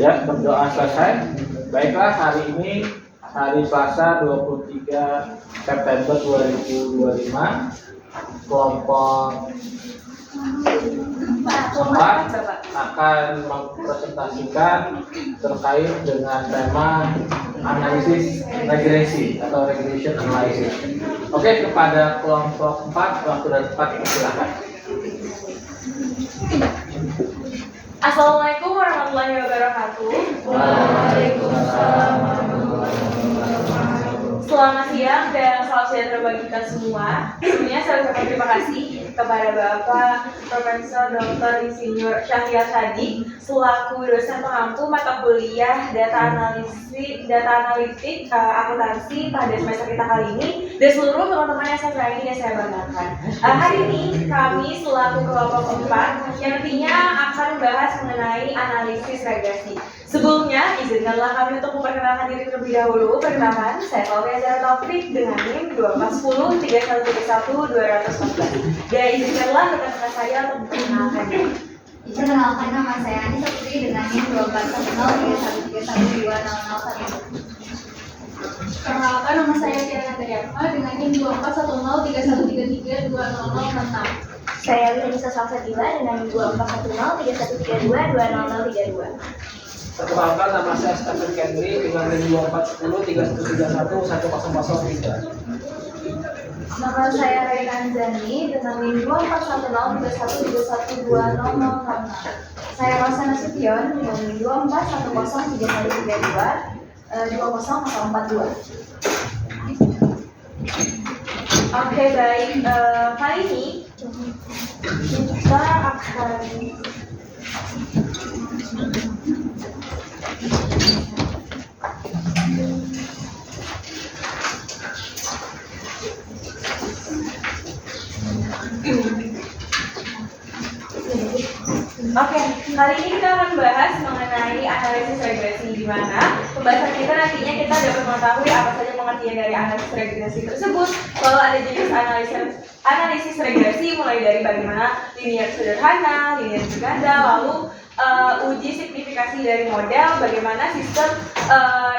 Ya, berdoa selesai. Baiklah, hari ini hari Selasa 23 September 2025, kelompok 4 akan mempresentasikan terkait dengan tema analisis regresi atau regression analysis. Oke, kepada kelompok 4, waktu dan tempat silakan. Assalamualaikum warahmatullahi wabarakatuh. Waalaikumsalam. Selamat siang dan salam sejahtera bagi kita semua. Sebelumnya saya ucapkan terima kasih kepada Bapak Profesor Dr. Insinyur Syahrial Sadiq selaku dosen pengampu mata kuliah data analitik akuntansi pada semester kita kali ini dan seluruh teman-teman yang saya sayangi dan saya banggakan. Hari ini kami selaku kelompok 4 yang nantinya akan membahas mengenai analisis regresi. Sebelumnya, izinkanlah kami untuk memperkenalkan diri terlebih dahulu. Perkenalkan, saya Fauzia Zahra Taufik dengan NIM 2410 3131 214. Dan izinkanlah rekan-rekan saya untuk memperkenalkan diri. Perkenalkan, nama saya Ani Saputri dengan NIM 2410 3131 214. Perkenalkan, nama saya Tiana Tariakma dengan NIM 2410 3133 20066. Saya Lisa Salsabila dengan NIM 2410 3132 20032. Perkenalkan, nama saya Stephen Kendry dengan NIM 2410 3131 1003. Nama saya Raina Anzani dengan NIM 2410 3121 20066. Saya Rosa Nasution dengan NIM 2410 3132 20042. Oke, baik. Kali ini kita akan kali ini kita akan bahas mengenai analisis regresi, di mana pembahasan kita nantinya kita dapat mengetahui apa saja pengertian dari analisis regresi tersebut. Lalu ada jenis analisis regresi mulai dari bagaimana linear sederhana, linear berganda, lalu uji signifikasi dari model, bagaimana sistem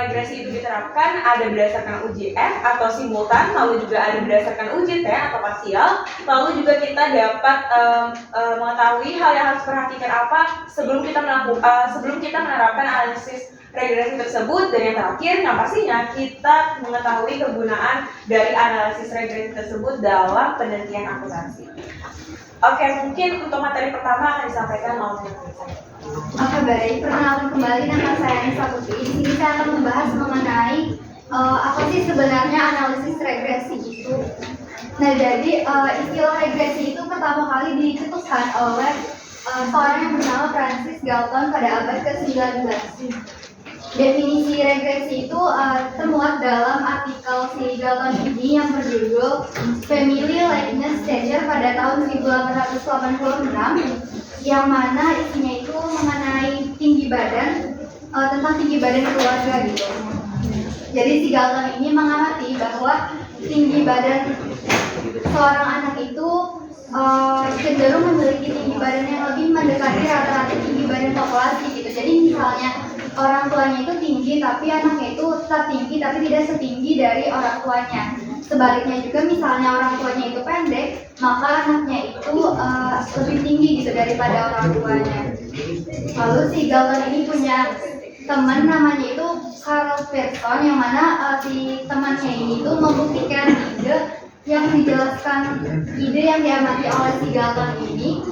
regresi itu diterapkan, ada berdasarkan uji F atau simultan, lalu juga ada berdasarkan uji T atau parsial, lalu juga kita dapat mengetahui hal yang harus perhatikan apa sebelum kita menerapkan analisis regresi tersebut, dan yang terakhir yang pastinya kita mengetahui kegunaan dari analisis regresi tersebut dalam penelitian akuntansi. Oke, mungkin untuk materi pertama akan disampaikan oleh saya. Oke, baik. Perkenalkan kembali, nama saya Anissa Putri. Di sini saya akan membahas mengenai apa sih sebenarnya analisis regresi itu. Nah, jadi istilah regresi itu pertama kali dicetuskan oleh seorang yang bernama Francis Galton pada abad ke-19. Definisi regresi itu termuat dalam artikel si Galton ini yang berjudul Family Likeness Stature pada tahun 1886, yang mana isinya itu mengenai tinggi badan, tentang tinggi badan keluarga gitu. Jadi si Galton ini mengamati bahwa tinggi badan seorang anak itu cenderung memiliki tinggi badan yang lebih mendekati rata-rata tinggi badan populasi gitu. Jadi misalnya orang tuanya itu tinggi tapi anaknya itu tetap tinggi tapi tidak setinggi dari orang tuanya. Sebaliknya juga misalnya orang tuanya itu pendek, maka anaknya itu lebih tinggi gitu daripada orang tuanya. Lalu si Galton ini punya teman namanya itu Carl Pearson, yang mana si temannya ini itu membuktikan ide yang diamati oleh si Galton ini,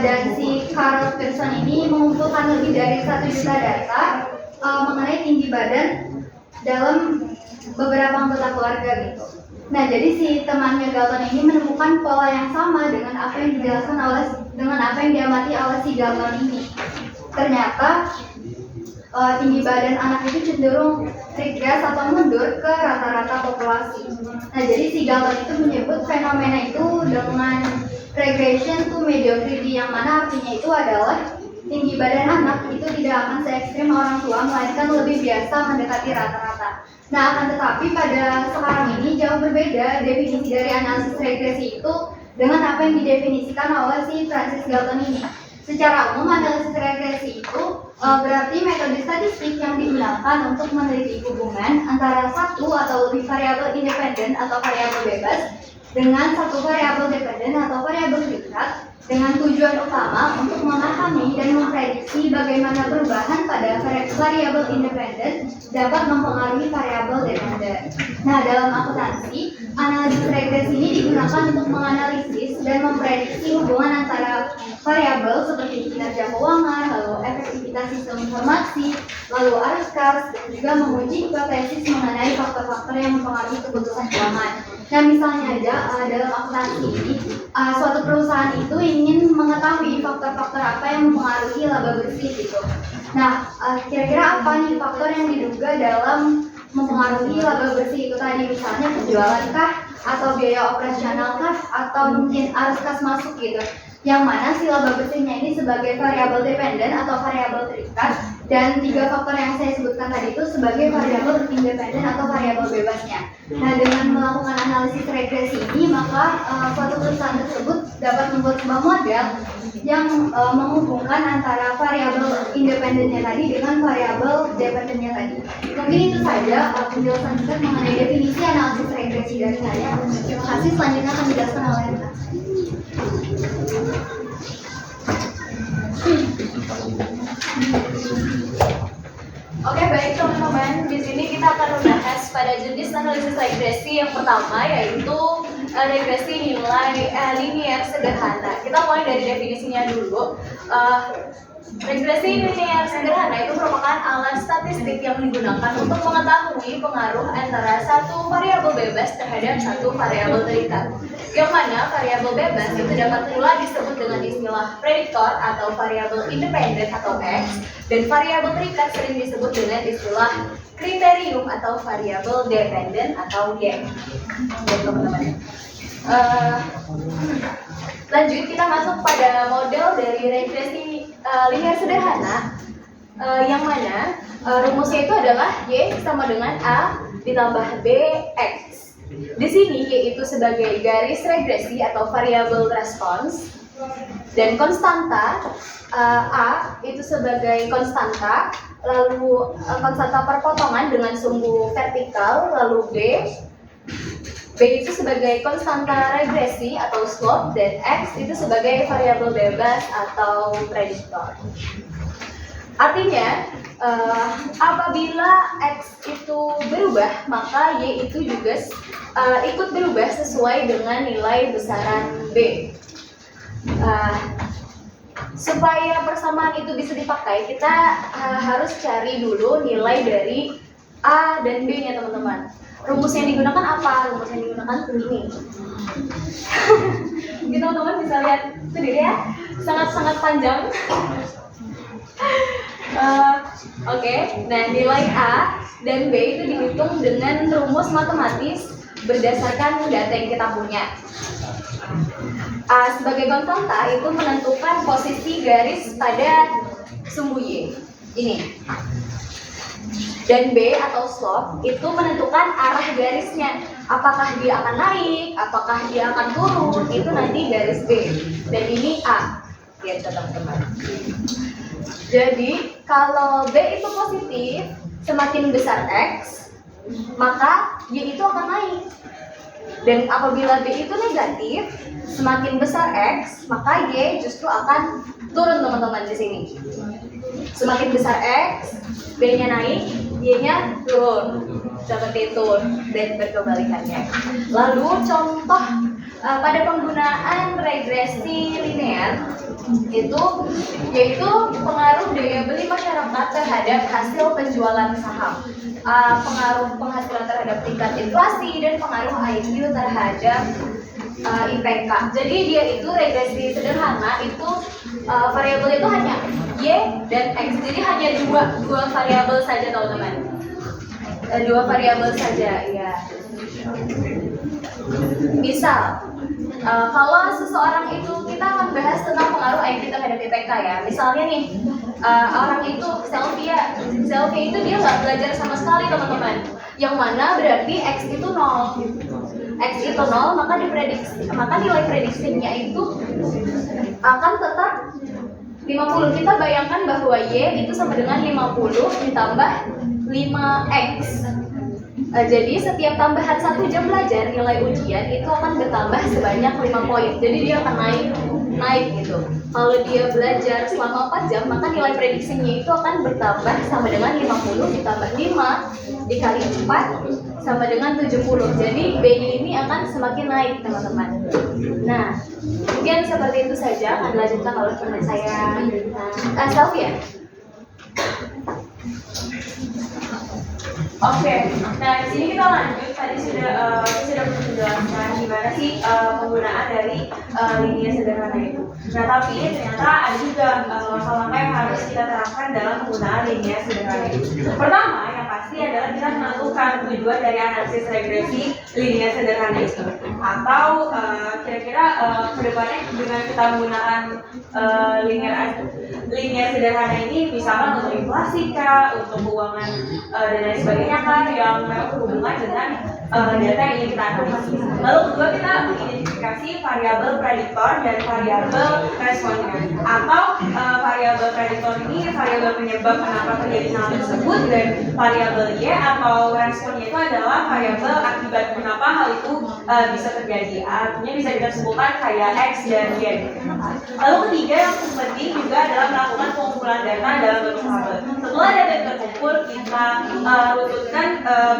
dan si Carl Pearson ini mengumpulkan lebih dari 1 juta data mengenai tinggi badan dalam beberapa anggota keluarga gitu. Nah, jadi si temannya Galton ini menemukan pola yang sama dengan apa yang diamati oleh si Galton ini. Ternyata tinggi badan anak itu cenderung regress atau mundur ke rata-rata populasi. Nah, jadi si Galton itu menyebut fenomena itu dengan regression to mediocrity, yang mana artinya itu adalah tinggi badan anak itu tidak akan se-ekstrim orang tua, melainkan lebih biasa mendekati rata-rata. Nah, akan tetapi pada sekarang ini jauh berbeda definisi dari analisis regresi itu dengan apa yang didefinisikan oleh si Francis Galton ini. Secara umum, analisis regresi itu Berarti metode statistik yang digunakan untuk meneliti hubungan antara satu atau lebih variabel independen atau variabel bebas dengan satu variabel dependen atau variabel terikat dengan tujuan utama untuk memahami dan memprediksi bagaimana perubahan pada variabel independen dapat mempengaruhi variabel dependen. Nah, dalam akuntansi, analisis regresi ini digunakan untuk menganalisis dan memprediksi hubungan antara variabel seperti kinerja keuangan, lalu efektivitas sistem informasi, lalu arus kas, dan juga menguji hipotesis mengenai faktor-faktor yang mempengaruhi keputusan keuangan. Nah, misalnya aja dalam akuntansi ini, suatu perusahaan itu ingin mengetahui faktor-faktor apa yang mempengaruhi laba bersih gitu. Nah, kira-kira apa nih faktor yang diduga dalam mempengaruhi laba bersih itu tadi, misalnya penjualan kah, atau biaya operasional kah, atau mungkin arus kas masuk gitu. Yang mana si laba bersihnya ini sebagai variabel dependen atau variabel terikat, dan tiga faktor yang saya sebutkan tadi itu sebagai variabel independen atau variabel bebasnya. Nah, dengan melakukan analisis regresi ini, maka suatu perusahaan tersebut dapat membuat sebuah model yang menghubungkan antara variabel independennya tadi dengan variabel dependennya tadi. Mungkin itu saja penjelasan singkat mengenai definisi analisis regresi dari saya. Terima kasih. Selanjutnya akan dijelaskan oleh Rita. Oke, baik teman-teman. Di sini kita akan membahas pada jenis analisis regresi yang pertama, yaitu regresi nilai linear sederhana. Kita mulai dari definisinya dulu. Regresi linear sederhana itu merupakan alat statistik yang digunakan untuk mengetahui pengaruh antara satu variabel bebas terhadap satu variabel terikat. Yang mana variabel bebas itu dapat pula disebut dengan istilah prediktor atau variabel independen atau X, dan variabel terikat sering disebut dengan istilah kriterium atau variabel dependen atau Y. Ya, teman-teman. Lanjut, kita masuk pada model dari regresi linear sederhana, yang mana rumusnya itu adalah Y sama dengan A ditambah B X. Di sini Y itu sebagai garis regresi atau variabel respons, dan konstanta A itu sebagai konstanta, lalu konstanta perpotongan dengan sumbu vertikal, lalu B itu sebagai konstanta regresi atau slope, dan X itu sebagai variabel bebas atau prediktor. Artinya, apabila X itu berubah, maka Y itu juga ikut berubah sesuai dengan nilai besaran B. Supaya persamaan itu bisa dipakai, kita harus cari dulu nilai dari A dan B-nya, teman-teman. Rumus yang digunakan apa? Rumus yang digunakan ini. Mungkin teman-teman bisa lihat sendiri ya, sangat-sangat panjang. Oke, nah nilai A dan B itu dihitung dengan rumus matematis berdasarkan data yang kita punya. A sebagai konstanta itu menentukan posisi garis pada sumbu Y ini. Dan B atau slope itu menentukan arah garisnya. Apakah dia akan naik, apakah dia akan turun, itu nanti garis B. Dan ini A. Lihat teman-teman. Jadi kalau B itu positif, semakin besar X, maka Y itu akan naik. Dan apabila B itu negatif, semakin besar X, maka Y justru akan turun, teman-teman, di sini. Semakin besar X, B-nya naik, Y-nya turun. Seperti itu, dan berkebalikannya. Lalu contoh pada penggunaan regresi linear itu yaitu pengaruh daya beli masyarakat terhadap hasil penjualan saham, pengaruh penghasilan terhadap tingkat inflasi, dan pengaruh IQ terhadap IPK. Jadi dia itu regresi sederhana itu variabel itu hanya Y dan X. Jadi hanya dua variabel saja, teman-teman. Dua variabel saja, ya. Misal, kalau seseorang itu, kita akan bahas tentang pengaruh IQ terhadap IPK ya. Misalnya nih, orang itu selfie itu dia nggak belajar sama sekali, teman-teman. Yang mana berarti X itu 0. X itu 0, maka nilai prediksinya itu akan tetap 50 kita bayangkan bahwa Y itu sama dengan 50 ditambah 5X. Jadi setiap tambahan 1 jam belajar nilai ujian itu akan bertambah sebanyak 5 poin. Jadi dia akan naik gitu. Kalau dia belajar selama 4 jam, maka nilai prediksinya itu akan bertambah sama dengan 50 ditambah 5 dikali 4 sama dengan 70. Jadi B-nya ini akan semakin naik, teman-teman. Nah, mungkin seperti itu saja akan dilanjutkan oleh teman saya Sylvia. Oke, nah di sini kita lanjut. Tadi sudah menjelaskan gimana sih penggunaan dari linear sederhana itu. Nah tapi ternyata ada juga langkah-langkah yang harus kita terapkan dalam penggunaan linear sederhana itu. Pertama, yang pasti adalah kita menentukan tujuan dari analisis regresi linear sederhana itu. Atau kira-kira kedepannya dengan kita menggunakan linear sederhana ini, misalkan untuk inflasi kah, untuk keuangan dan lain sebagainya kah, yang berhubungan dengan data yang ingin kita analisis. Lalu kedua, kita mengidentifikasi variabel prediktor dan variabel responnya. Atau variabel prediktor ini variabel penyebab kenapa terjadi hal tersebut, dan variabel Y atau responnya itu adalah variabel akibat kenapa hal itu bisa terjadi. Artinya bisa kita sebutkan kayak X dan Y. Lalu ketiga yang penting juga adalah melakukan pengumpulan data dalam bentuk tabel. Setelah data terkumpul, kita runtutkan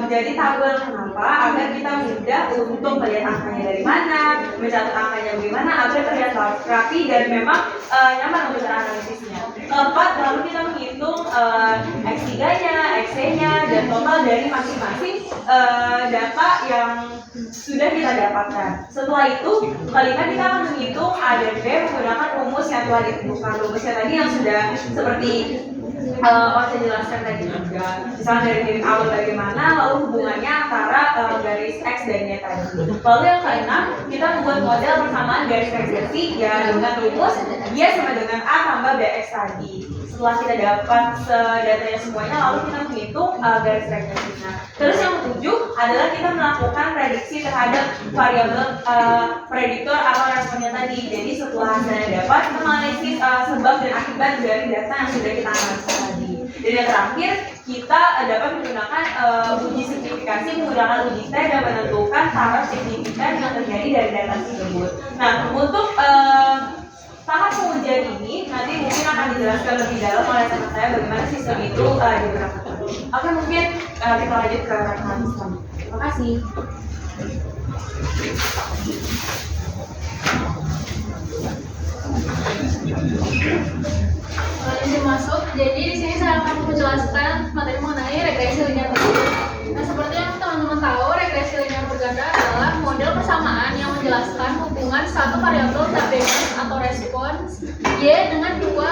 menjadi tabel. Kenapa? Agar kita mudah untuk melihat angkanya dari mana, mencatat angkanya bagaimana, agar terlihat rapi dan memang nyaman untuk analisisnya. Keempat, lalu kita menghitung X3-nya, X-nya, dan total dari masing-masing data yang sudah kita dapatkan. Setelah itu, kelima kita akan menghitung A dan B menggunakan rumus yang telah ditentukan. Rumusnya tadi yang sudah seperti saya jelaskan tadi juga. Misalnya dari titik awal bagaimana, lalu hubungannya antara garis X dan Y tadi. Lalu yang keenam, kita membuat model persamaan garis regresi ya dengan rumus Y sama dengan A tambah BX tadi. Setelah kita dapat datanya semuanya, lalu kita menghitung garis regresinya. Terus yang ketujuh adalah kita melakukan prediksi terhadap variabel prediktor atau responnya tadi. Jadi setelah hasilnya dapat, kita menganalisis sebab dan akibat dari data yang sudah kita analisis tadi. Dan yang terakhir, kita dapat menggunakan uji signifikasi menggunakan uji T dan menentukan taraf signifikan yang terjadi dari data tersebut. Nah, untuk tahap pengujian ini nanti mungkin akan dijelaskan lebih dalam oleh teman saya bagaimana sistem itu diberlakukan. Oke, mungkin kita lanjut ke rekan selanjutnya. Terima kasih. Izin masuk. Jadi di sini saya akan menjelaskan materi mengenai regresi linear berganda. Nah, seperti yang teman-teman tahu, regresi linear berganda adalah model persamaan yang menjelaskan hubungan satu variabel tak bebas atau respons Y dengan dua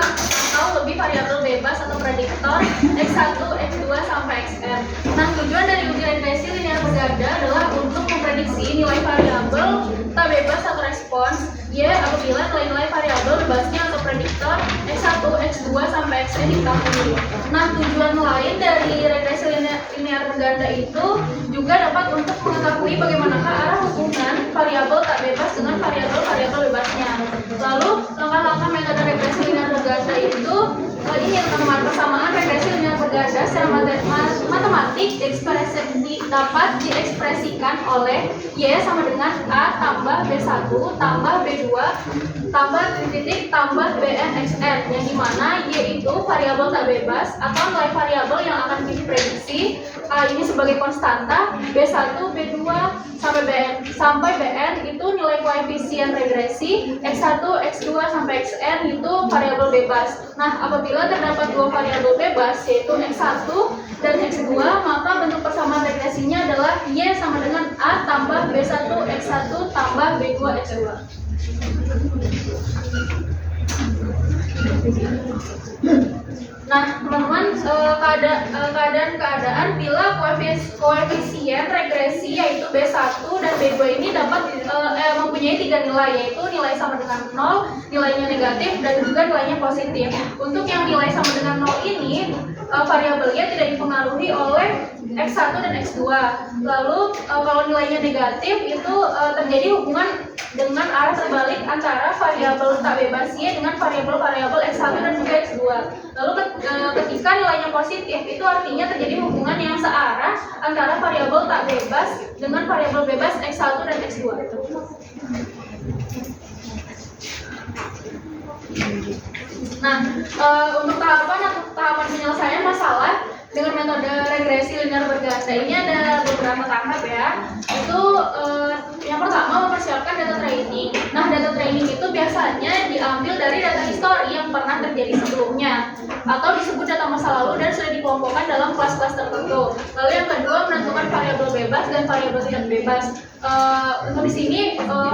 atau lebih variabel bebas atau prediktor X1, X2 sampai Xn. Nah, tujuan dari uji regresi linear berganda adalah untuk memprediksi nilai variabel tak bebas atau respons Y apabila nilai-nilai variabel bebasnya atau prediktor X1, X2 sampai Xn diketahui. Nah, tujuan lain dari regresi linear berganda itu juga dapat untuk mengetahui bagaimanakah arah hubungan variabel tak bebas dengan variabel bebasnya. Lalu, langkah-langkah metode regresi linear berganda itu ini yang teman persamaan regresi linear berganda secara matematik dapat diekspresikan oleh Y sama dengan A tambah B1 tambah B2 tambah titik tambah Bn Xn, yang dimana Y itu variabel tak bebas atau nilai variabel yang akan diprediksi. A ini sebagai konstanta, B1, B2 sampai Bn itu nilai koefisien regresi, X1, X2 sampai Xn itu variabel bebas. Nah, apabila terdapat dua variabel bebas yaitu X1 dan X2, maka bentuk persamaan regresinya adalah Y sama dengan A tambah B1 X1 tambah B2 X2. Nah, teman-teman, keadaan bila koefisien regresi yaitu B1 dan B2 ini dapat mempunyai tiga nilai, yaitu nilai sama dengan 0, nilainya negatif, dan juga nilainya positif. Untuk yang nilai sama dengan 0 ini, variabelnya tidak dipengaruhi oleh X1 dan X2. Lalu kalau nilainya negatif itu terjadi hubungan dengan arah terbalik antara variabel tak bebas Y dengan variabel X1 dan juga X2. Lalu ketika nilainya positif itu artinya terjadi hubungan yang searah antara variabel tak bebas dengan variabel bebas X1 dan X2. Nah, untuk tahapan penyelesaian masalah dengan metode regresi linear berganda ini ada beberapa tahap ya. Itu yang pertama mempersiapkan data training. Nah, data training itu biasanya diambil dari data histori yang pernah terjadi sebelumnya atau disebut data masa lalu dan sudah dikelompokkan dalam kelas-kelas tertentu. Lalu yang kedua menentukan variabel bebas dan variabel tidak bebas. Untuk di sini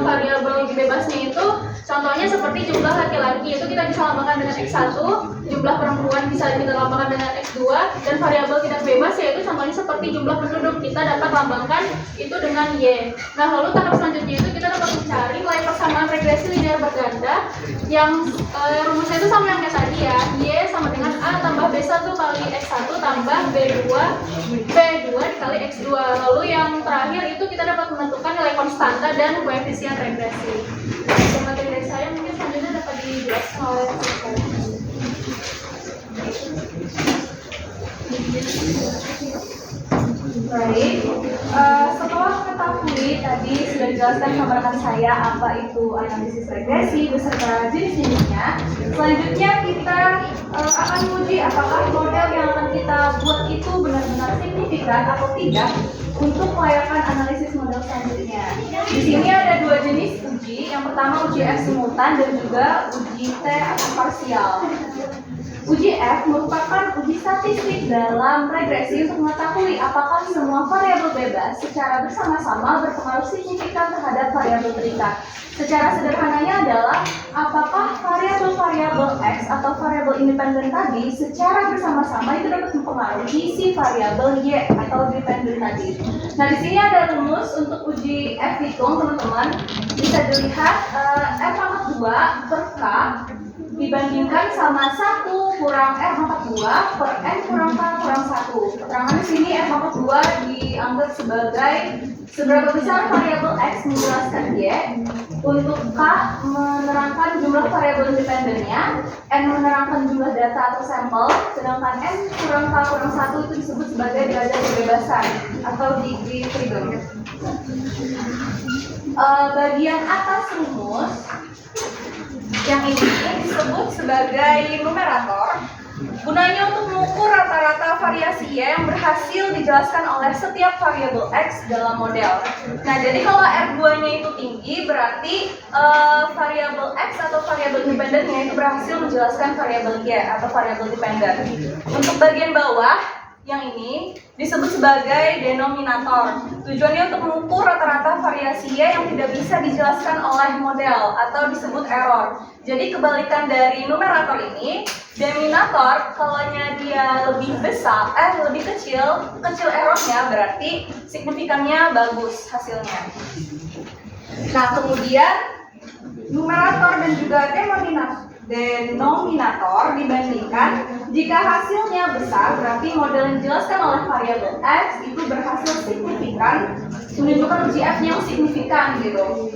variabel bebasnya itu contohnya seperti jumlah laki-laki itu kita bisa lambangkan dengan X1, jumlah perempuan bisa kita lambangkan dengan X2, dan variabel tidak bebas yaitu contohnya seperti jumlah penduduk kita dapat lambangkan itu dengan Y. Nah, lalu tahap selanjutnya itu kita dapat mencari nilai persamaan regresi linear berganda yang rumusnya itu sama yang kayak tadi ya. Y sama dengan A tambah B1 kali X1 tambah B2 dikali X2. Lalu yang terakhir itu kita dapat menentukan nilai konstanta dan koefisien regresi. Materi dari saya mungkin selanjutnya dapat dijelaskan oleh Baik, setelah mengetahui tadi sudah dijelaskan sama rekan saya apa itu analisis regresi beserta jenis-jenisnya. Selanjutnya kita akan menguji apakah model yang akan kita buat itu benar-benar signifikan atau tidak untuk kelayakan analisis model selanjutnya. Di sini ada dua jenis uji. Yang pertama uji F simultan dan juga uji T atau parsial. Uji F merupakan uji statistik dalam regresi untuk mengetahui apakah semua variabel bebas secara bersama-sama berpengaruh signifikan terhadap variabel terikat. Secara sederhananya adalah apakah variabel-variabel X atau variabel independen tadi secara bersama-sama itu dapat mempengaruhi si variabel Y atau dependen tadi. Nah, di sini ada rumus untuk uji F hitung, teman-teman. Bisa dilihat F pangkat 2 per K dibandingkan sama 1 kurang R pangkat 2 per N kurang K kurang 1. Keterangan di sini F pangkat 2 dianggap sebagai seberapa besar variabel X menjelaskan Y, untuk K menerangkan jumlah variabel independennya, N menerangkan jumlah data atau sampel, sedangkan N kurang K kurang 1 itu disebut sebagai derajat kebebasan atau degree freedom. Bagian atas rumus yang ini disebut sebagai numerator. Gunanya untuk mengukur rata-rata variasi Y yang berhasil dijelaskan oleh setiap variabel X dalam model. Nah, jadi kalau R2-nya itu tinggi, berarti variabel X atau variabel independennya itu berhasil menjelaskan variabel Y atau variabel dependen. Untuk bagian bawah, yang ini disebut sebagai denominator. Tujuannya untuk mengukur rata-rata variasi Y yang tidak bisa dijelaskan oleh model atau disebut error. Jadi kebalikan dari numerator ini, denominator kalau dia lebih besar, lebih kecil errornya berarti signifikannya bagus hasilnya. Nah, kemudian numerator dan juga denominator dibandingkan, jika hasilnya besar berarti model yang dijelaskan oleh variabel X itu berhasil signifikan, menunjukkan uji F yang signifikan gitu.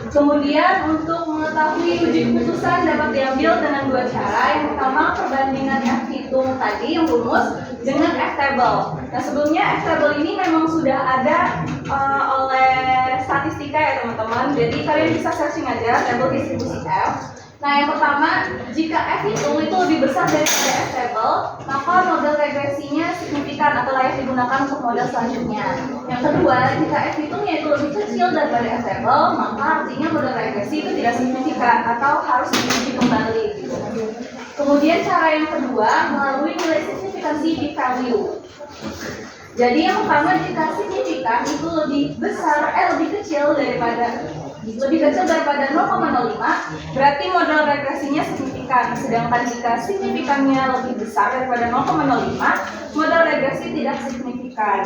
Kemudian untuk mengetahui uji keputusan dapat diambil dengan dua cara. Yang pertama perbandingan F hitung tadi yang rumus dengan F table. Nah, sebelumnya F table ini memang sudah ada oleh statistika ya teman-teman. Jadi kalian bisa searching aja table distribusi F. Nah, yang pertama, jika F hitung itu lebih besar daripada F table, maka model regresinya signifikan atau layak digunakan untuk model selanjutnya. Yang kedua, jika F hitungnya itu lebih kecil daripada F table, maka artinya model regresi itu tidak signifikan atau harus diuji kembali. Kemudian cara yang kedua, melalui nilai signifikansi p-value. Jadi yang pertama, jika signifikan itu lebih kecil daripada 0,05, berarti model regresinya signifikan. Sedangkan jika signifikannya lebih besar daripada 0,05, model regresi tidak signifikan.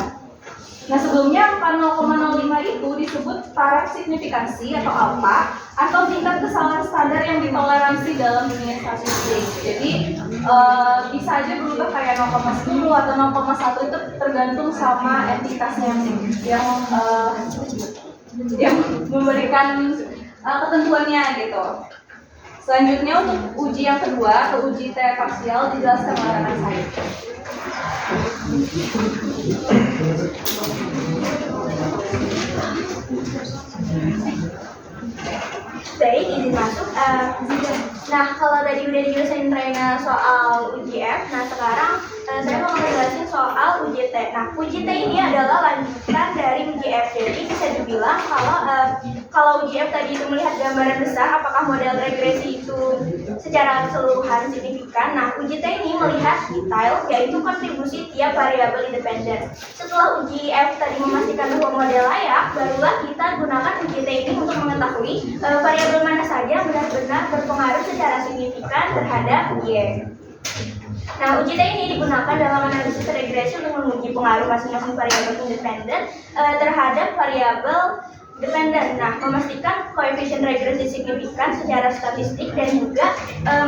Nah, sebelumnya angka 0,05 itu disebut taraf signifikansi atau alfa atau tingkat kesalahan standar yang ditoleransi dalam dunia statistik. Jadi bisa aja berubah kayak 0,10 atau 0,1 itu tergantung sama entitasnya yang memberikan ketentuannya gitu. Selanjutnya untuk uji yang kedua atau uji T parsial dijelaskan oleh rekan saya. Baik, izin masuk. Nah, kalau tadi udah dijelasin Rena soal uji F, nah sekarang saya mau ngejelasin soal uji T. Nah, uji T ini adalah lanjutan dari uji F. Jadi bisa dibilang kalau uji F tadi itu melihat gambaran besar apakah model regresi itu secara keseluruhan signifikan. Nah, uji T ini melihat detail, yaitu kontribusi tiap variabel independen. Setelah uji F tadi memastikan bahwa model layak, barulah kita gunakan uji T ini untuk mengetahui variabel mana saja benar-benar berpengaruh secara signifikan terhadap Y. Nah, uji T ini digunakan dalam analisis regresi untuk menguji pengaruh masing-masing variabel independen terhadap variabel dependen. Nah, memastikan koefisien regresi signifikan secara statistik dan juga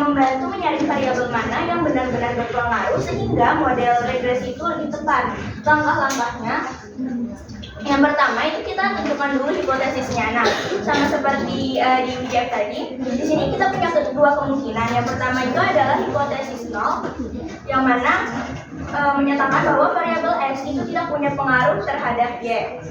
membantu menyaring variabel mana yang benar-benar berpengaruh sehingga model regresi itu lebih tepat. Langkah-langkahnya, yang pertama itu kita tentukan dulu hipotesisnya. Nah, sama seperti di uji F tadi, di sini kita punya dua kemungkinan. Yang pertama itu adalah hipotesis nol, yang mana menyatakan bahwa variabel X itu tidak punya pengaruh terhadap Y.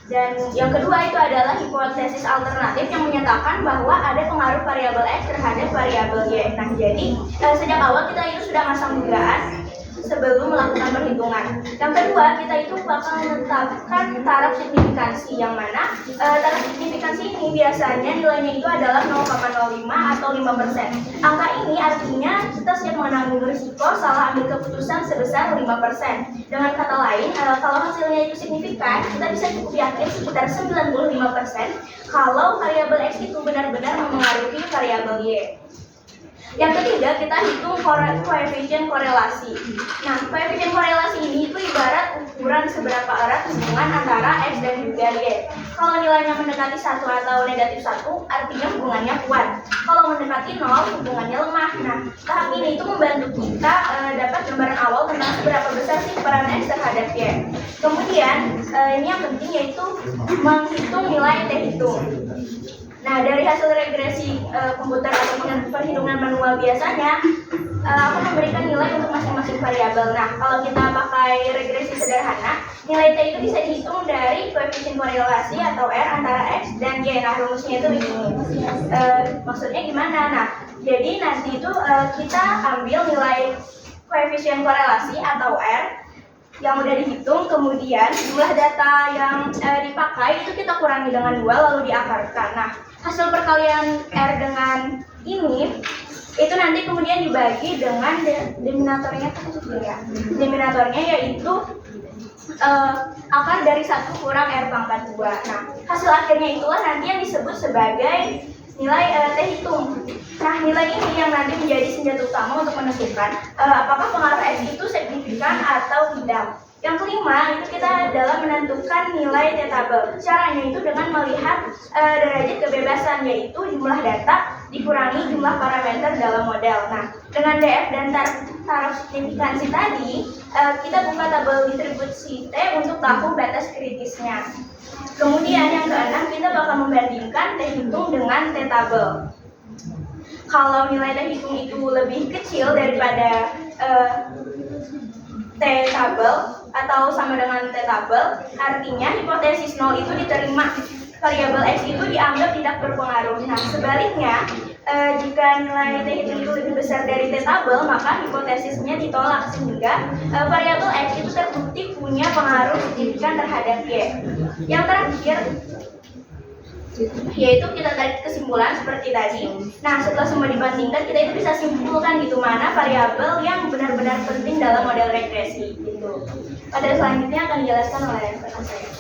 Dan yang kedua itu adalah hipotesis alternatif yang menyatakan bahwa ada pengaruh variabel X terhadap variabel Y. Nah, jadi sejak awal kita itu sudah masang dugaan sebelum melakukan perhitungan. Yang kedua, kita itu bakal menetapkan taraf signifikansi, yang mana taraf signifikansi ini biasanya nilainya itu adalah 0,05 atau 5%. Angka ini artinya kita siap menanggung risiko salah ambil keputusan sebesar 5%. Dengan kata lain, kalau hasilnya itu signifikan, kita bisa cukup yakin sekitar 95% kalau variabel X itu benar-benar mempengaruhi variabel Y. Yang ketiga, kita hitung koefisien korelasi. Nah, koefisien korelasi ini itu ibarat ukuran seberapa erat hubungan antara X dan juga Y. Kalau nilainya mendekati 1 atau negatif 1, artinya hubungannya kuat. Kalau mendekati 0, hubungannya lemah. Nah, tahap ini itu membantu kita dapat gambaran awal tentang seberapa besar sih peran X terhadap Y. Kemudian, ini yang penting yaitu menghitung nilai T hitung. Nah, dari hasil regresi komputer atau perhitungan manual biasanya akan memberikan nilai untuk masing-masing variabel. Nah, kalau kita pakai regresi sederhana, nilai T itu bisa dihitung dari koefisien korelasi atau R antara X dan Y. Nah, rumusnya itu begini. Maksudnya gimana? Nah, jadi nanti itu kita ambil nilai koefisien korelasi atau R yang udah dihitung, kemudian jumlah data yang dipakai itu kita kurangi dengan 2 lalu diakarkan. Nah, hasil perkalian R dengan ini itu nanti kemudian dibagi dengan denominatornya ya. Denominatornya yaitu akar dari 1 kurang R pangkat 2. Nah, hasil akhirnya itulah nanti yang disebut sebagai nilai T hitung. Nah, nilai ini yang nanti menjadi senjata utama untuk menentukan apakah pengaruh X itu signifikan atau tidak. Yang kelima, itu kita dalam menentukan nilai T tabel. Caranya itu dengan melihat derajat kebebasan, yaitu jumlah data dikurangi jumlah parameter dalam model. Nah, dengan DF dan taraf signifikansi tadi, kita buka tabel distribusi T untuk tahu batas kritisnya. Kemudian yang keenam, kita bakal membandingkan T hitung dengan T tabel. Kalau nilai T hitung itu lebih kecil daripada T tabel atau sama dengan T tabel, artinya hipotesis 0 itu diterima. Variabel X itu dianggap tidak berpengaruh. Nah, sebaliknya, jika nilai T hitung itu lebih besar dari T tabel, maka hipotesisnya ditolak sehingga variabel X itu terbukti punya pengaruh signifikan terhadap Y. Yang terakhir, yaitu kita tarik kesimpulan seperti tadi. Nah, setelah semua dibandingkan, kita itu bisa simpulkan gitu mana variabel yang benar-benar penting dalam model regresi gitu. Pada selanjutnya akan dijelaskan oleh rekan saya.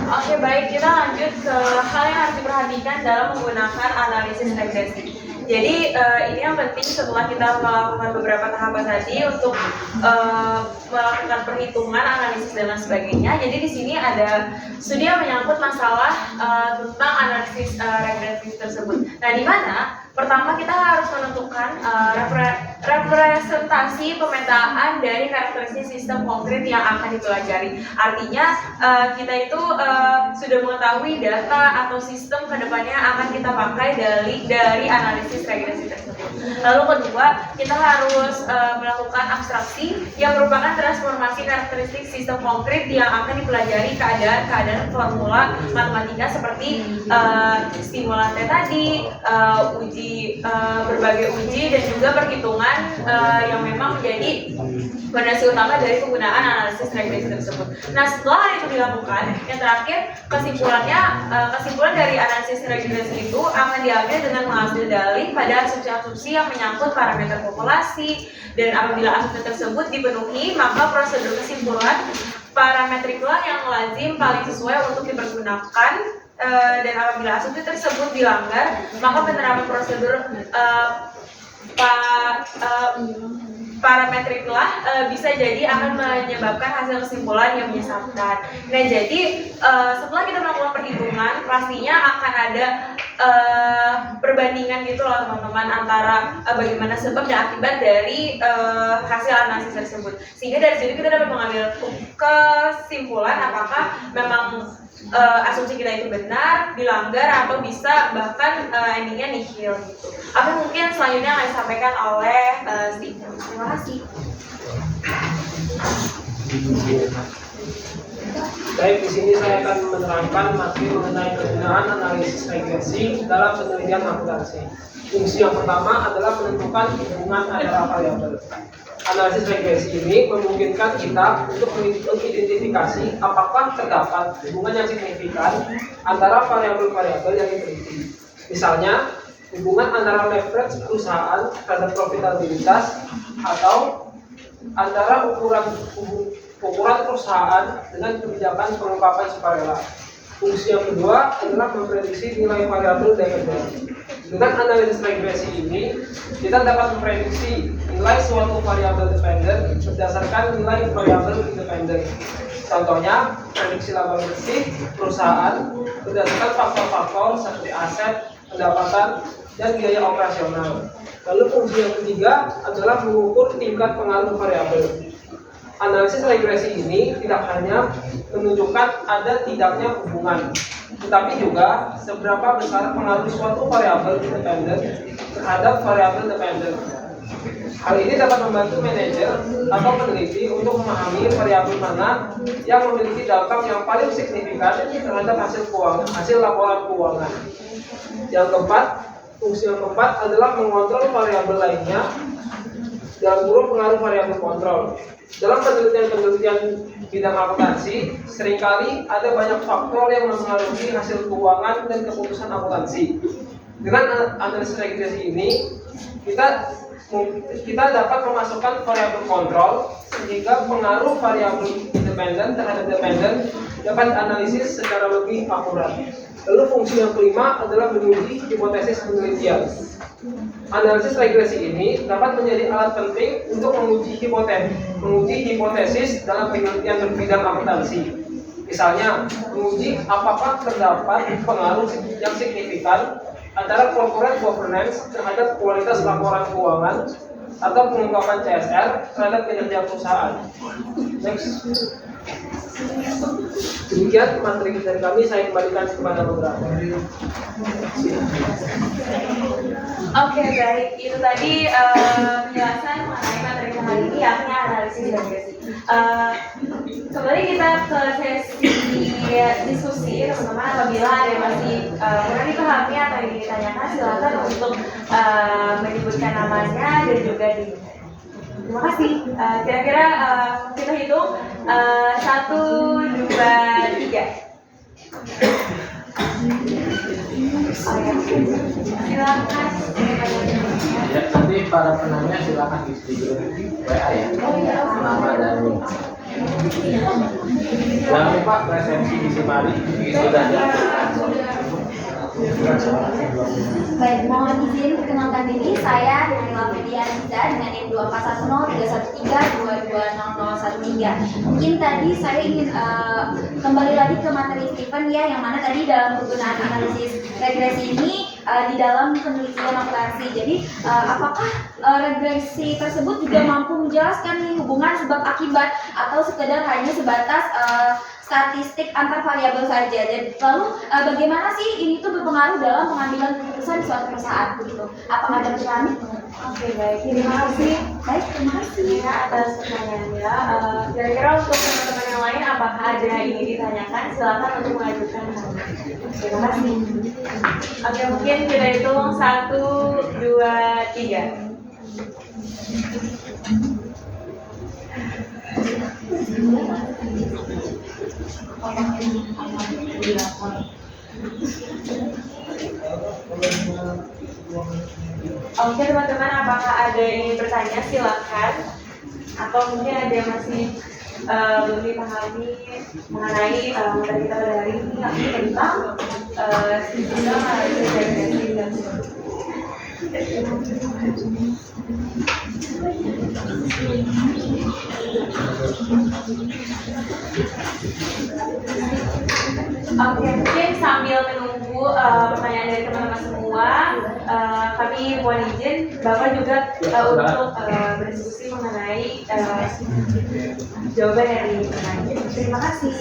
Oke, baik, kita lanjut ke hal yang harus diperhatikan dalam menggunakan analisis regresi. Jadi ini yang penting setelah kita melakukan beberapa tahapan tadi untuk melakukan perhitungan, analisis dan lain sebagainya. Jadi di sini ada studi yang menyangkut masalah tentang analisis regresi tersebut. Nah, di mana pertama kita harus menentukan representasi pemetaan dari karakteristik sistem konkret yang akan dipelajari. Artinya kita itu sudah mengetahui data atau sistem kedepannya akan kita pakai dari analisis regresi tersebut. Lalu kedua, kita harus melakukan abstraksi yang merupakan transformasi karakteristik sistem konkret yang akan dipelajari keadaan formula matematika seperti stimulan tadi, berbagai uji dan juga perhitungan yang memang menjadi fondasi utama dari penggunaan analisis regresi tersebut. Nah, setelah hal itu dilakukan, yang terakhir kesimpulan dari analisis regresi itu akan diambil dengan mengambil dalih pada asumsi-asumsi yang menyangkut parameter populasi, dan apabila asumsi tersebut dipenuhi, maka prosedur kesimpulan parametriklah yang lazim paling sesuai untuk dipergunakan. Dan apabila asumsi tersebut dilanggar, maka penerapan prosedur parametriklah bisa jadi akan menyebabkan hasil kesimpulan yang menyesatkan. Nah, jadi setelah kita melakukan perhitungan, pastinya akan ada perbandingan gitu loh teman-teman antara bagaimana sebab dan akibat dari hasil analisis tersebut. Sehingga dari situ kita dapat mengambil kesimpulan apakah memang asumsi kita itu benar, dilanggar, atau bisa bahkan endingnya nihil gitu. Apa mungkin selanjutnya akan disampaikan oleh Steve. Terima kasih. Baik, di sini saya akan menerangkan materi mengenai penggunaan analisis regresi dalam penelitian akuntansi. Fungsi yang pertama adalah menentukan hubungan antara variabel. Analisis regresi ini memungkinkan kita untuk mengidentifikasi apakah terdapat hubungan yang signifikan antara variabel-variabel yang diteliti. Misalnya, hubungan antara leverage perusahaan terhadap profitabilitas atau antara ukuran perusahaan dengan kebijakan pengungkapan sukarela. Fungsi yang kedua adalah memprediksi nilai variabel dependen. Dengan analisis regresi ini, kita dapat memprediksi nilai suatu variabel dependen berdasarkan nilai variabel independen. Contohnya, prediksi laba bersih perusahaan berdasarkan faktor-faktor seperti aset, pendapatan, dan biaya operasional. Lalu fungsi yang ketiga adalah mengukur tingkat pengaruh variabel. Analisis regresi ini tidak hanya menunjukkan ada tidaknya hubungan, tetapi juga seberapa besar pengaruh suatu variabel independen terhadap variabel dependen. Hal ini dapat membantu manajer atau peneliti untuk memahami variabel mana yang memiliki dampak yang paling signifikan terhadap hasil laporan keuangan. Yang keempat, fungsi yang keempat adalah mengontrol variabel lainnya dalam kurung pengaruh variabel kontrol. Dalam penelitian bidang akuntansi, seringkali ada banyak faktor yang mempengaruhi hasil keuangan dan keputusan akuntansi. Dengan analisis regresi ini, kita dapat memasukkan variabel kontrol sehingga pengaruh variabel independen terhadap dependen dapat dianalisis secara lebih akurat. Lalu fungsi yang kelima adalah menguji hipotesis penelitian. Analisis regresi ini dapat menjadi alat penting untuk menguji hipotesis dalam penelitian berbidang akuntansi. Misalnya, menguji apakah terdapat pengaruh yang signifikan antara corporate governance terhadap kualitas laporan keuangan atau pengungkapan CSR terhadap kinerja perusahaan. Next. Demikian materi dari kami, saya kembalikan kepada beberapa. Oke, baik. Itu tadi penjelasan mengenai materi kali ini, yakni analisis regresi. Kembali kita ke sesi diskusi, teman-teman. Apabila ada yang masih kurang dipahami atau ingin ditanyakan, silakan untuk menyebutkan namanya dan juga di. Terima kasih. Kira-kira kita hitung 1, 2, 3. Silakan. Ya, nanti para penanya silakan isi di grup WA ya. Nama dan Jangan lupa resepsi di Semari sudah ada. Baik, mohon izin perkenalkan diri, saya Nurila Fedia Anissa dengan NIM 24103132200013. Mungkin tadi saya ingin kembali lagi ke materi Stephen ya, yang mana tadi dalam penggunaan analisis regresi ini di dalam penelitian operasi. Jadi apakah regresi tersebut juga mampu menjelaskan nih hubungan sebab akibat atau sekedar hanya sebatas statistik antar variabel saja. Dan lalu bagaimana sih ini tuh berpengaruh dalam pengambilan keputusan di suatu perusahaan begitu? Apakah ada peran? Oke, baik. Terima kasih. Baik, terima kasih. Ya, atas pertanyaannya. Kira-kira untuk teman-teman yang lain, apakah ada yang ingin ditanyakan? Silakan untuk mengajukan. Terima kasih. Oke, mungkin kita hitung 1, 2, 3. Oke teman-teman, apakah ada yang ingin bertanya? Silakan. Atau mungkin ada yang masih belum dipahami mengenai materi kita pada hari ini, yakni tentang sistem analisis regresi dan Oke, mungkin sambil menunggu pertanyaan dari teman-teman semua, kami mohon izin Bapak juga untuk berdiskusi mengenai jawaban dari pertanyaan. Terima kasih.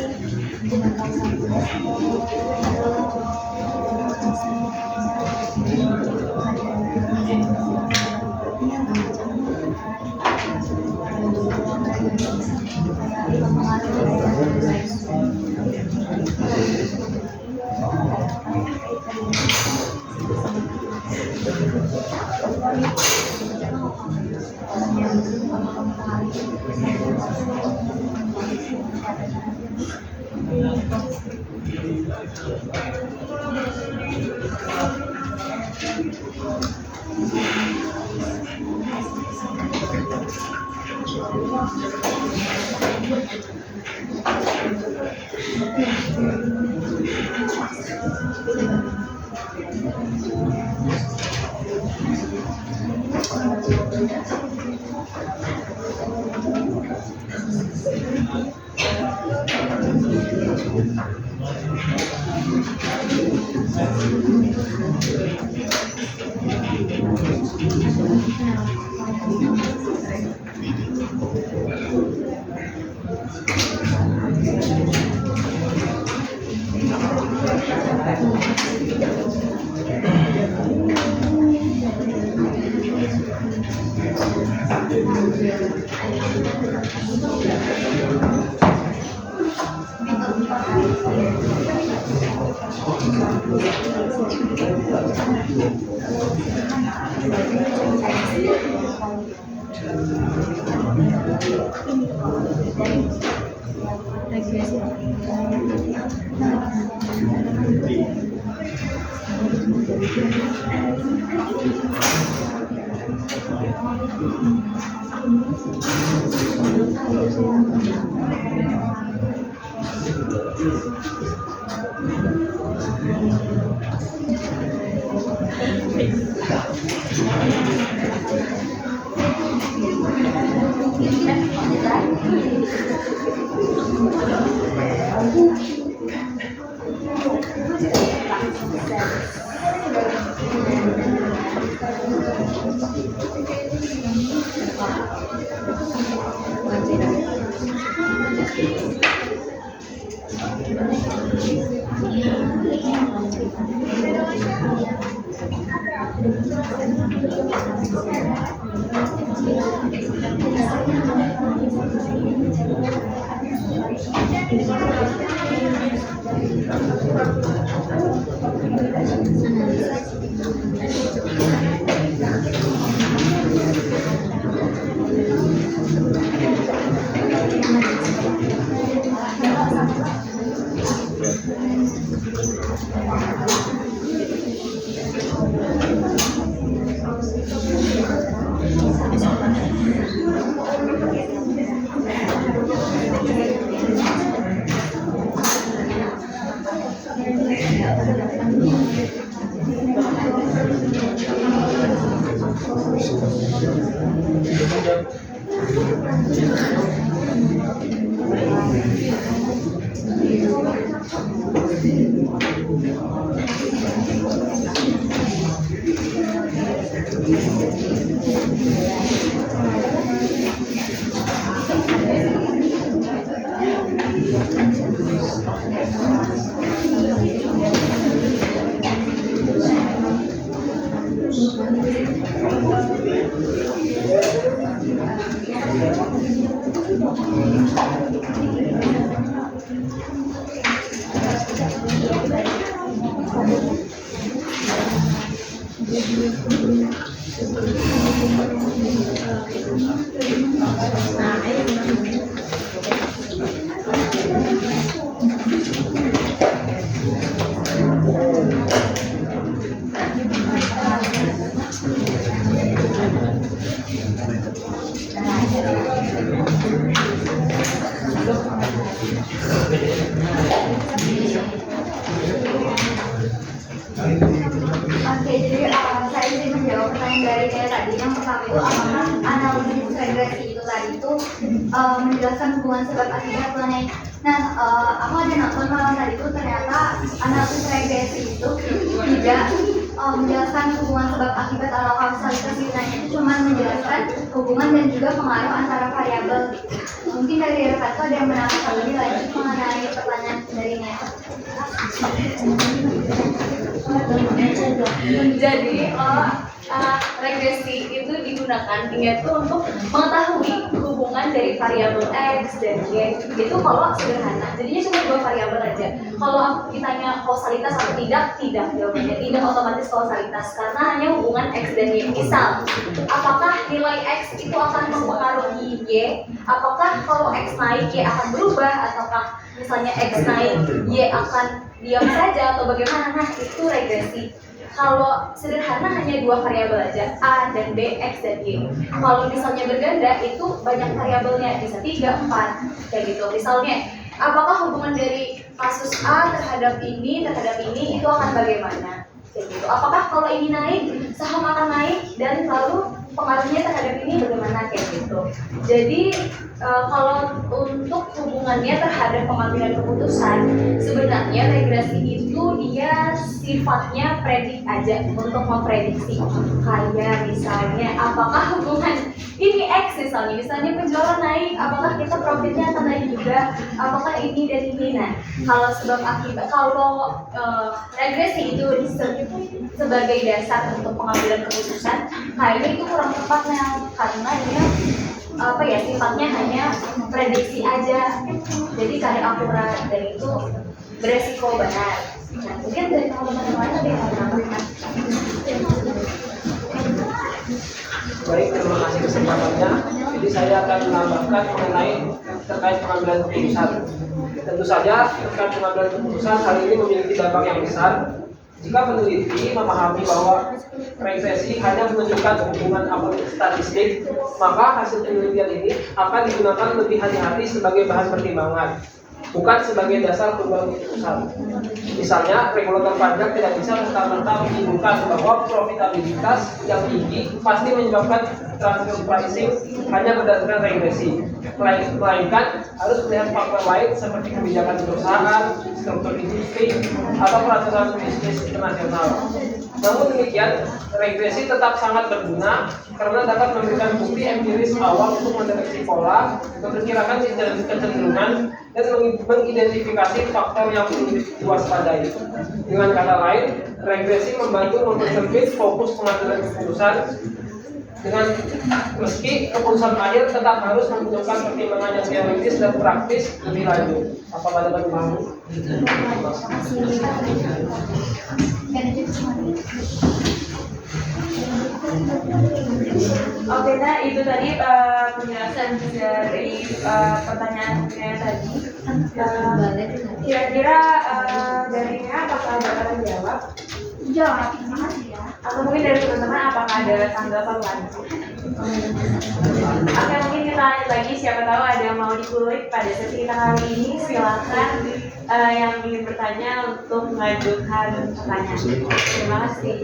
Oke, jadi saya ingin menjawab pertanyaan dari saya tadi. Yang pertama itu apakah analisis regresi itu tadi itu menjelaskan hubungan sebab akibat mengenai. Nah, aku ada nonton malam tadi itu ternyata analisis regresi itu tidak menjelaskan hubungan sebab akibat atau kausalitas nilainya itu cuma menjelaskan hubungan dan juga pengaruh antara variabel. Mungkin dari rekan itu ada yang menambahkan lebih lanjut mengenai pertanyaan dari Neta. Jadi regresi itu digunakan itu untuk mengetahui hubungan dari variabel x dan y itu kalau sederhana. Jadinya cuma dua variabel aja. Kalau ditanya kausalitas atau tidak jawabannya tidak otomatis kausalitas karena hanya hubungan x dan y. Misal, apakah nilai x itu akan mempengaruhi y? Apakah kalau x naik y akan berubah ataukah misalnya x naik y akan diam saja atau bagaimana? Nah, itu regresi. Kalau sederhana hanya dua variabel aja, A dan B, X dan Y. Kalau misalnya berganda itu banyak variabelnya, bisa 3, 4, kayak gitu. Misalnya, apakah hubungan dari kasus A terhadap ini itu akan bagaimana? Kayak gitu. Apakah kalau ini naik, saham akan naik dan lalu pengaruhnya terhadap ini bagaimana kayak gitu. Jadi kalau untuk hubungannya terhadap pengambilan keputusan, sebenarnya regresi itu dia sifatnya predik aja untuk memprediksi. Kayak misalnya apakah hubungan ini X misalnya penjualan naik, apakah kita profitnya akan naik juga? Apakah ini dan ini? Nah, kalau sebab akibat, kalau regresi itu sebagai dasar untuk pengambilan keputusan, kayaknya itu kurang tepatnya karena dia sifatnya hanya prediksi aja, jadi kadang akurat dan itu beresiko benar. Nah, mungkin dari teman-teman yang lain ada yang mau menambahkan. Baik, terima kasih kesempatannya. Jadi saya akan menambahkan mengenai terkait pengambilan keputusan. Tentu saja terkait pengambilan keputusan hal ini memiliki dampak yang besar. Jika peneliti memahami bahwa regresi hanya menunjukkan hubungan absolut statistik, maka hasil penelitian ini akan digunakan lebih hati-hati sebagai bahan pertimbangan, bukan sebagai dasar pembuat keputusan. Misalnya, regulator pajak tidak bisa serta-merta menyimpulkan bahwa profitabilitas yang tinggi pasti menyebabkan transfer pricing hanya berdasarkan regresi, melainkan harus melihat faktor lain seperti kebijakan perusahaan, struktur industri, atau peraturan bisnis internasional. Namun demikian, regresi tetap sangat berguna karena dapat memberikan bukti empiris awal untuk mendeteksi pola, memperkirakan kecenderungan, dan mengidentifikasi faktor yang perlu diwaspadai. Dengan kata lain, regresi membantu mempersempit fokus pengambilan keputusan dengan meski keputusan akhir tetap harus membutuhkan pertimbangan yang teoritis dan praktis lebih lanjut. Apakah dapat dipahami? Oke, nah itu tadi penjelasan dari pertanyaan saya tadi. Kira-kira dari apakah ada yang jawab? Jawab, terima kasih ya. Atau mungkin dari teman-teman apakah ada tanggapan lanjut? Oke, mungkin kita lanjut lagi. Siapa tahu ada yang mau dikulik pada sesi kita kali ini. Silakan yang ingin bertanya untuk mengajukan pertanyaan. Terima kasih.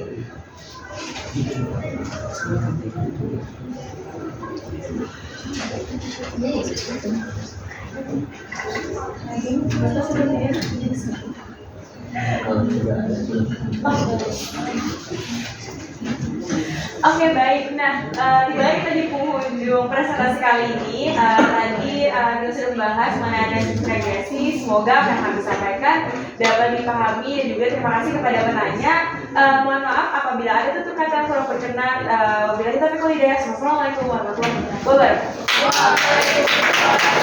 Oke baik, nah tiba kita di penghujung presentasi kali ini. Tadi kita sudah membahas mengenai analisis regresi. Semoga apa yang kami sampaikan dapat dipahami dan juga terima kasih kepada penanya. Mohon maaf apabila ada tutur kata yang kurang berkenan. Wabillahi taufiq wal hidayah. Wassalamualaikum warahmatullahi wabarakatuh.